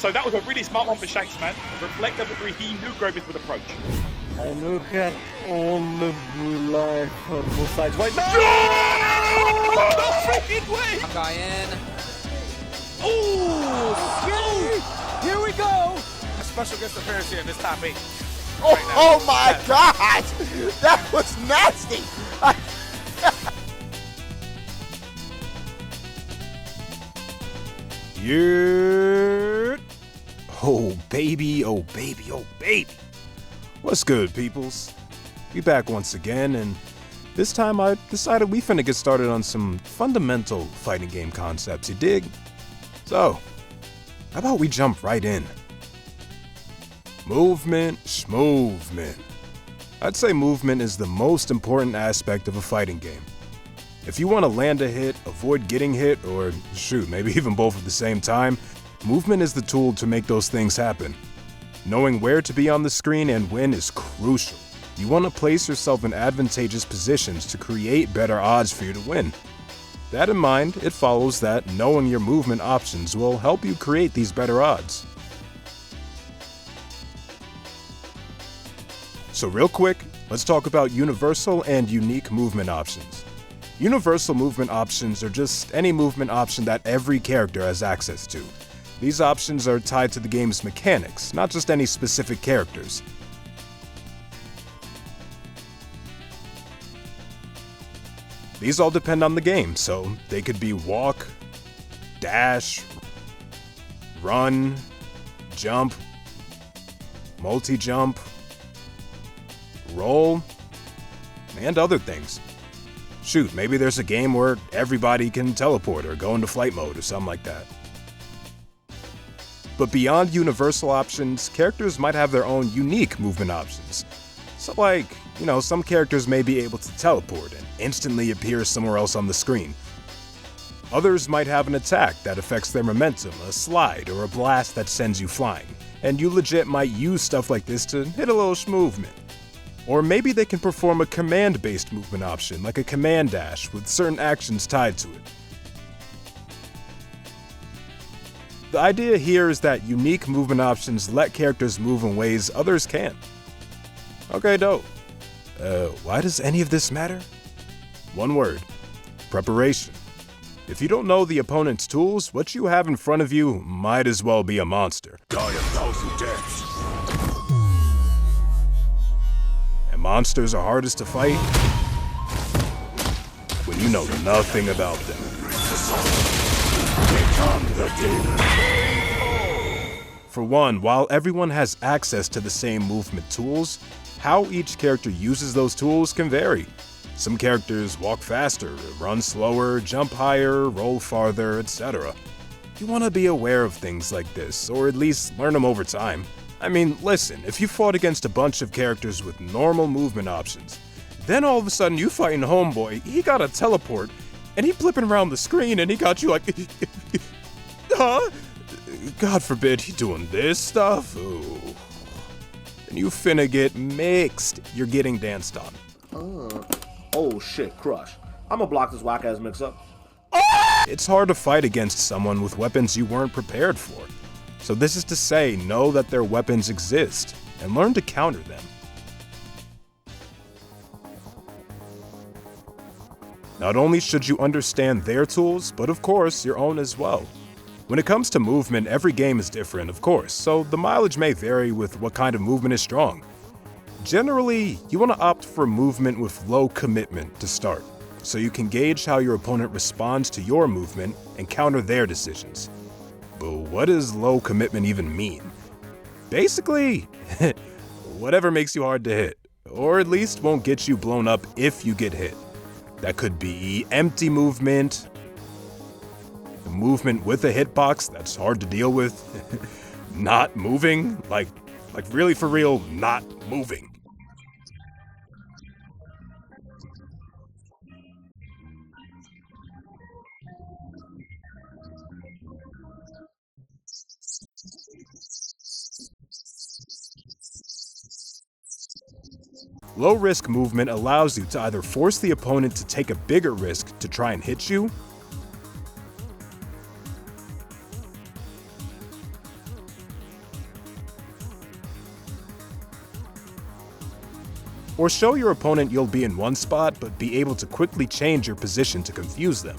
So that was a really smart one for Shanks, man. Reflect level 3, he knew Grovis would approach. I look at all of life on both sides right now. No freaking way! Guy in. Oh, here we go. A special guest appearance here in this top 8. Oh my God! That was nasty! Yeah. Oh baby, oh baby, oh baby. What's good, peoples? We back once again, and this time I decided we finna get started on some fundamental fighting game concepts, you dig? So, how about we jump right in? Movement, schmovement. I'd say movement is the most important aspect of a fighting game. If you want to land a hit, avoid getting hit, or shoot, maybe even both at the same time, movement is the tool to make those things happen. Knowing where to be on the screen and when is crucial. You want to place yourself in advantageous positions to create better odds for you to win. That in mind, it follows that knowing your movement options will help you create these better odds. So real quick, let's talk about universal and unique movement options. Universal movement options are just any movement option that every character has access to. These options are tied to the game's mechanics, not just any specific characters. These all depend on the game, so they could be walk, dash, run, jump, multi-jump, roll, and other things. Shoot, maybe there's a game where everybody can teleport or go into flight mode or something like that. But beyond universal options, characters might have their own unique movement options. So like, some characters may be able to teleport and instantly appear somewhere else on the screen. Others might have an attack that affects their momentum, a slide, or a blast that sends you flying, and you legit might use stuff like this to hit a little schmovement. Or maybe they can perform a command-based movement option, like a command dash, with certain actions tied to it. The idea here is that unique movement options let characters move in ways others can't. Okay, dope. Why does any of this matter? One word: preparation. If you don't know the opponent's tools, what you have in front of you might as well be a monster. Die a thousand deaths. And monsters are hardest to fight when you know nothing about them. For one, while everyone has access to the same movement tools, how each character uses those tools can vary. Some characters walk faster, run slower, jump higher, roll farther, etc. You want to be aware of things like this, or at least learn them over time. I mean, listen, if you fought against a bunch of characters with normal movement options, then all of a sudden you fighting homeboy, he got a teleport, and he flipping around the screen and he got you like, huh? God forbid he doing this stuff? Ooh. And you finna get mixed. You're getting danced on. Oh shit, Crush. I'ma block this whack ass mix up. It's hard to fight against someone with weapons you weren't prepared for. So this is to say, know that their weapons exist, and learn to counter them. Not only should you understand their tools, but of course, your own as well. When it comes to movement, every game is different, of course, so the mileage may vary with what kind of movement is strong. Generally, you want to opt for movement with low commitment to start, so you can gauge how your opponent responds to your movement and counter their decisions. But what does low commitment even mean? Basically, whatever makes you hard to hit, or at least won't get you blown up if you get hit. That could be empty movement, a movement with a hitbox that's hard to deal with, not moving, like really for real, not moving. Low-risk movement allows you to either force the opponent to take a bigger risk to try and hit you, Or show your opponent you'll be in one spot, but be able to quickly change your position to confuse them.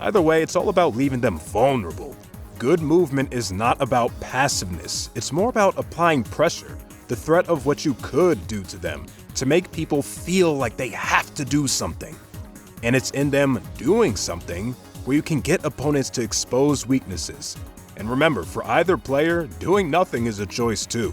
Either way, it's all about leaving them vulnerable. Good movement is not about passiveness, it's more about applying pressure, the threat of what you could do to them, to make people feel like they have to do something. And it's in them doing something where you can get opponents to expose weaknesses. And remember, for either player, doing nothing is a choice too.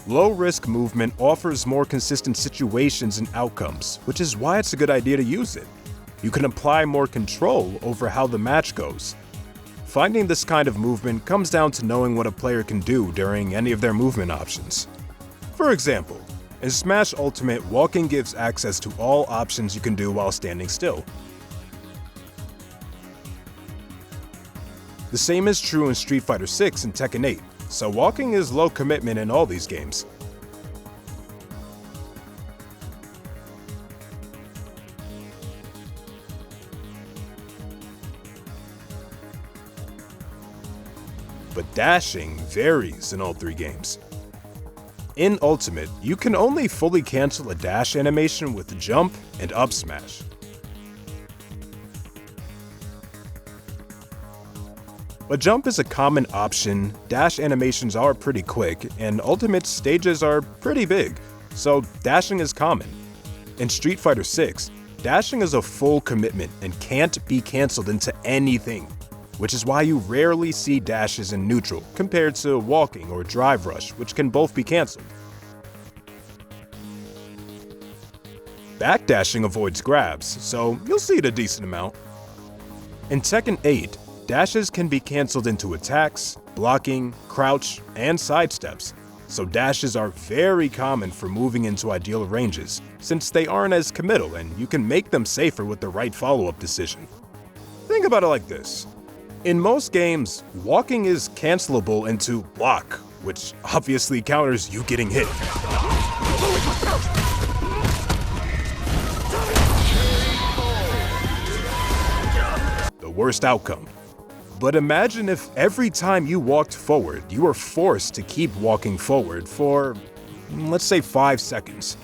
Low-risk movement offers more consistent situations and outcomes, which is why it's a good idea to use it. You can apply more control over how the match goes. Finding this kind of movement comes down to knowing what a player can do during any of their movement options. For example, in Smash Ultimate, walking gives access to all options you can do while standing still. The same is true in Street Fighter 6 and Tekken 8. So walking is low commitment in all these games. But dashing varies in all three games. In Ultimate, you can only fully cancel a dash animation with jump and up smash. A jump is a common option, dash animations are pretty quick, and Ultimate stages are pretty big, so dashing is common. In Street Fighter 6, dashing is a full commitment and can't be cancelled into anything, which is why you rarely see dashes in neutral compared to walking or drive rush, which can both be cancelled. Backdashing avoids grabs, so you'll see it a decent amount. In Tekken 8, dashes can be cancelled into attacks, blocking, crouch, and sidesteps, so dashes are very common for moving into ideal ranges, since they aren't as committal and you can make them safer with the right follow-up decision. Think about it like this. In most games, walking is cancelable into block, which obviously counters you getting hit. The worst outcome. But imagine if every time you walked forward, you were forced to keep walking forward for, let's say, 5 seconds.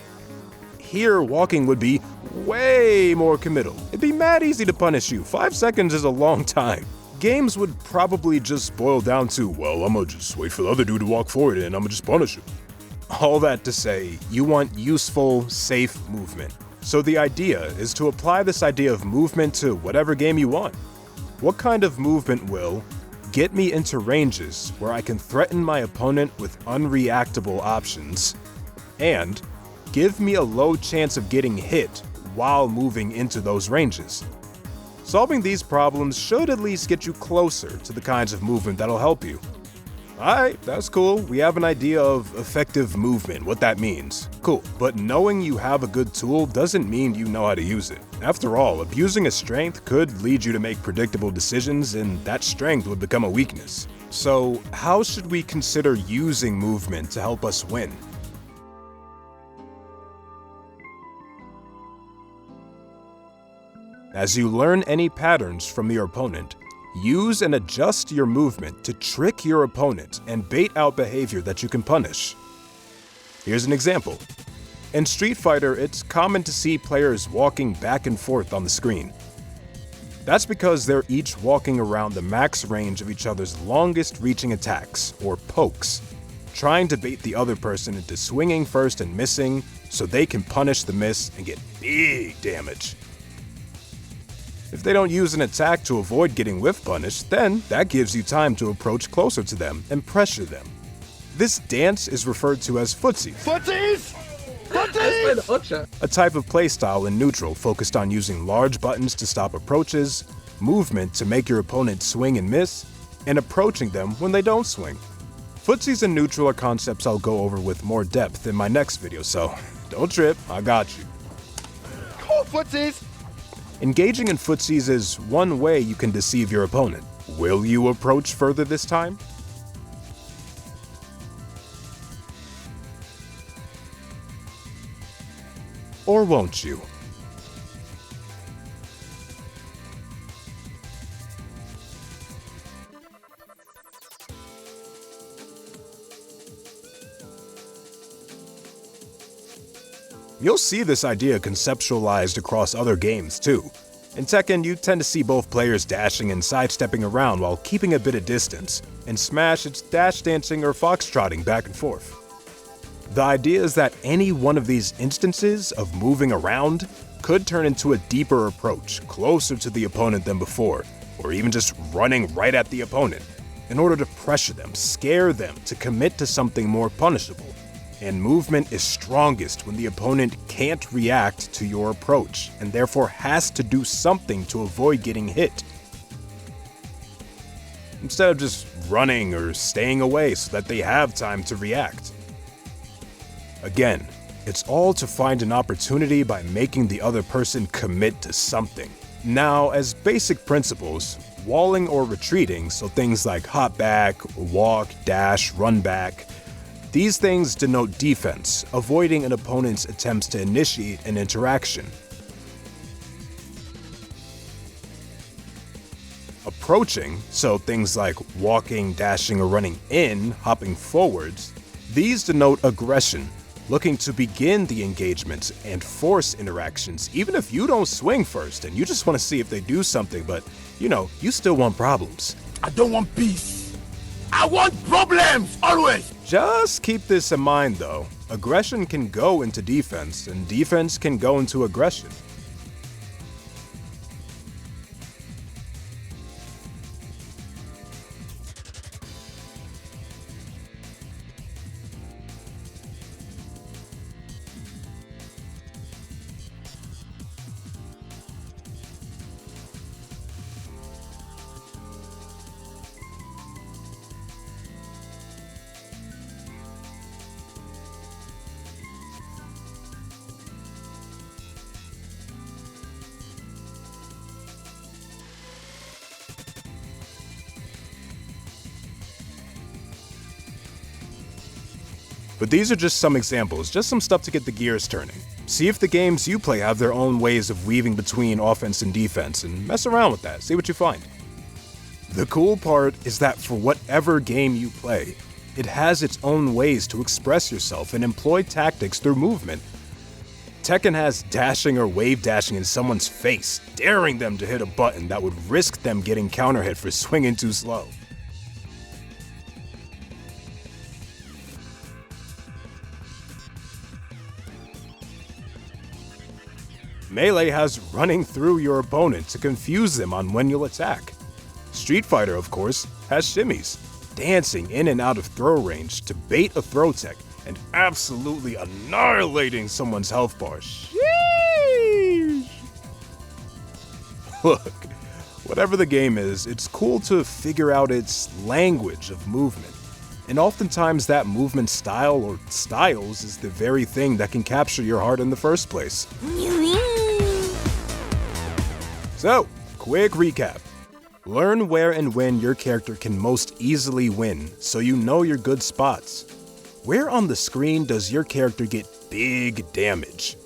Here, walking would be way more committal. It'd be mad easy to punish you. 5 seconds is a long time. Games would probably just boil down to, well, I'ma just wait for the other dude to walk forward and I'ma just punish him. All that to say, you want useful, safe movement. So the idea is to apply this idea of movement to whatever game you want. What kind of movement will get me into ranges where I can threaten my opponent with unreactable options, and give me a low chance of getting hit while moving into those ranges? Solving these problems should at least get you closer to the kinds of movement that'll help you. Alright, that's cool. We have an idea of effective movement, what that means. Cool, but knowing you have a good tool doesn't mean you know how to use it. After all, abusing a strength could lead you to make predictable decisions, and that strength would become a weakness. So, how should we consider using movement to help us win? As you learn any patterns from your opponent, use and adjust your movement to trick your opponent and bait out behavior that you can punish. Here's an example. In Street Fighter, it's common to see players walking back and forth on the screen. That's because they're each walking around the max range of each other's longest reaching attacks, or pokes, trying to bait the other person into swinging first and missing so they can punish the miss and get big damage. If they don't use an attack to avoid getting whiff punished, then that gives you time to approach closer to them and pressure them. This dance is referred to as footsies. Footsies! A type of playstyle in neutral focused on using large buttons to stop approaches, movement to make your opponent swing and miss, and approaching them when they don't swing. Footsies in neutral are concepts I'll go over with more depth in my next video, so don't trip, I got you. Cool footsies! Engaging in footsies is one way you can deceive your opponent. Will you approach further this time? Or won't you? You'll see this idea conceptualized across other games too. In Tekken, you tend to see both players dashing and sidestepping around while keeping a bit of distance. In Smash, it's dash dancing or foxtrotting back and forth. The idea is that any one of these instances of moving around could turn into a deeper approach, closer to the opponent than before, or even just running right at the opponent, in order to pressure them, scare them to commit to something more punishable. And movement is strongest when the opponent can't react to your approach, and therefore has to do something to avoid getting hit. Instead of just running or staying away so that they have time to react. Again, it's all to find an opportunity by making the other person commit to something. Now, as basic principles, walling or retreating, so things like hop back, walk, dash, run back, these things denote defense, avoiding an opponent's attempts to initiate an interaction. Approaching, so things like walking, dashing, or running in, hopping forwards, these denote aggression, looking to begin the engagement and force interactions, even if you don't swing first and you just want to see if they do something, but you still want problems. I don't want peace. I want problems, always. Just keep this in mind though. Aggression can go into defense, and defense can go into aggression. But these are just some examples, just some stuff to get the gears turning. See if the games you play have their own ways of weaving between offense and defense, and mess around with that, see what you find. The cool part is that for whatever game you play, it has its own ways to express yourself and employ tactics through movement. Tekken has dashing or wave dashing in someone's face, daring them to hit a button that would risk them getting counter hit for swinging too slow. Melee has running through your opponent to confuse them on when you'll attack. Street Fighter, of course, has shimmies, dancing in and out of throw range to bait a throw tech and absolutely annihilating someone's health bar. Sheesh! Look, whatever the game is, it's cool to figure out its language of movement. And oftentimes that movement style or styles is the very thing that can capture your heart in the first place. So, quick recap. Learn where and when your character can most easily win, so you know your good spots. Where on the screen does your character get big damage?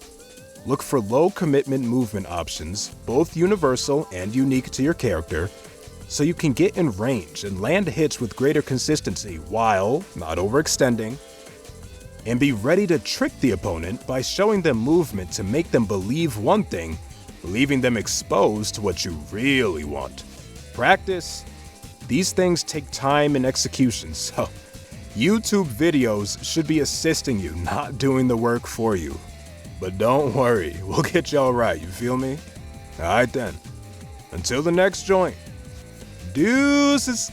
Look for low commitment movement options, both universal and unique to your character, so you can get in range and land hits with greater consistency while not overextending. And be ready to trick the opponent by showing them movement to make them believe one thing, leaving them exposed to what you really want. Practice. These things take time and execution, so YouTube videos should be assisting you, not doing the work for you. But don't worry, we'll get y'all right, you feel me? Alright then. Until the next joint. Deuces.